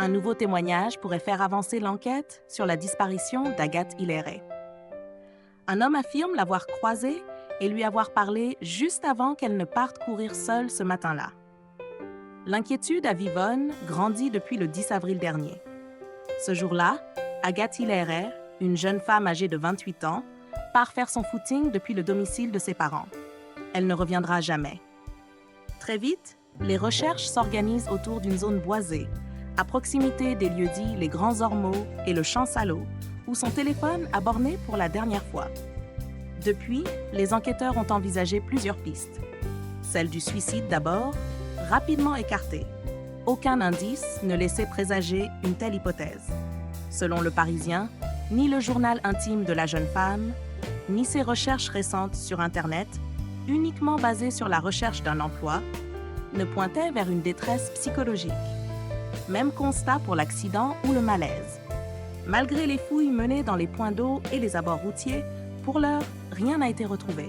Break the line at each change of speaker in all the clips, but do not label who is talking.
Un nouveau témoignage pourrait faire avancer l'enquête sur la disparition d'Agathe Hillary. Un homme affirme l'avoir croisée et lui avoir parlé juste avant qu'elle ne parte courir seule ce matin-là. L'inquiétude à Vivonne grandit depuis le 10 avril dernier. Ce jour-là, Agathe Hillary, une jeune femme âgée de 28 ans, part faire son footing depuis le domicile de ses parents. Elle ne reviendra jamais. Très vite, les recherches s'organisent autour d'une zone boisée, à proximité des lieux-dits Les Grands Ormeaux et le Champ Salaud, où son téléphone a borné pour la dernière fois. Depuis, les enquêteurs ont envisagé plusieurs pistes. Celle du suicide d'abord, rapidement écartée. Aucun indice ne laissait présager une telle hypothèse. Selon Le Parisien, ni le journal intime de la jeune femme, ni ses recherches récentes sur Internet, uniquement basées sur la recherche d'un emploi, ne pointaient vers une détresse psychologique. Même constat pour l'accident ou le malaise. Malgré les fouilles menées dans les points d'eau et les abords routiers, pour l'heure, rien n'a été retrouvé.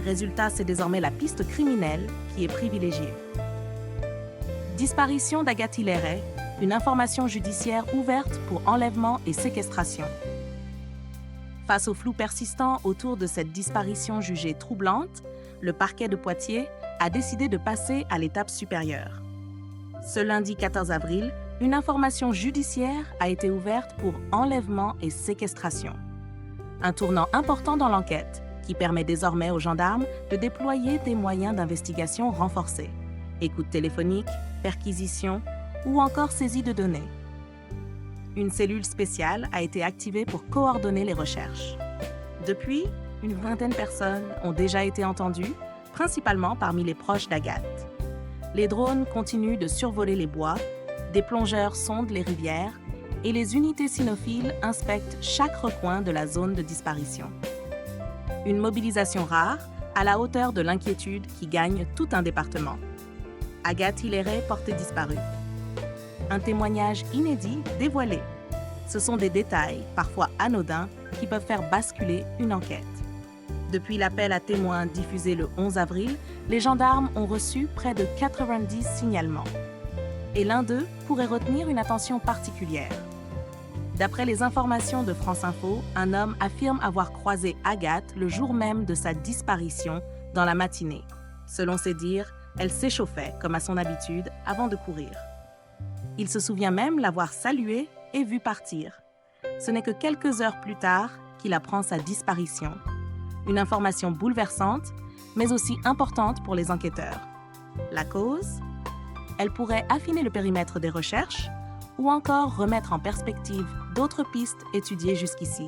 Résultat, c'est désormais la piste criminelle qui est privilégiée. Disparition d'Agathe Hillary, une information judiciaire ouverte pour enlèvement et séquestration. Face au flou persistant autour de cette disparition jugée troublante, le parquet de Poitiers a décidé de passer à l'étape supérieure. Ce lundi 14 avril, une information judiciaire a été ouverte pour enlèvement et séquestration. Un tournant important dans l'enquête qui permet désormais aux gendarmes de déployer des moyens d'investigation renforcés. Écoute téléphonique, perquisition ou encore saisie de données. Une cellule spéciale a été activée pour coordonner les recherches. Depuis, une vingtaine de personnes ont déjà été entendues, principalement parmi les proches d'Agathe. Les drones continuent de survoler les bois, des plongeurs sondent les rivières et les unités cynophiles inspectent chaque recoin de la zone de disparition. Une mobilisation rare à la hauteur de l'inquiétude qui gagne tout un département. Agathe Hillary portée disparue. Un témoignage inédit dévoilé. Ce sont des détails, parfois anodins, qui peuvent faire basculer une enquête. Depuis l'appel à témoins diffusé le 11 avril, les gendarmes ont reçu près de 90 signalements. Et l'un d'eux pourrait retenir une attention particulière. D'après les informations de France Info, un homme affirme avoir croisé Agathe le jour même de sa disparition dans la matinée. Selon ses dires, elle s'échauffait, comme à son habitude, avant de courir. Il se souvient même l'avoir saluée et vue partir. Ce n'est que quelques heures plus tard qu'il apprend sa disparition. Une information bouleversante, mais aussi importante pour les enquêteurs. La cause ? Elle pourrait affiner le périmètre des recherches ou encore remettre en perspective d'autres pistes étudiées jusqu'ici.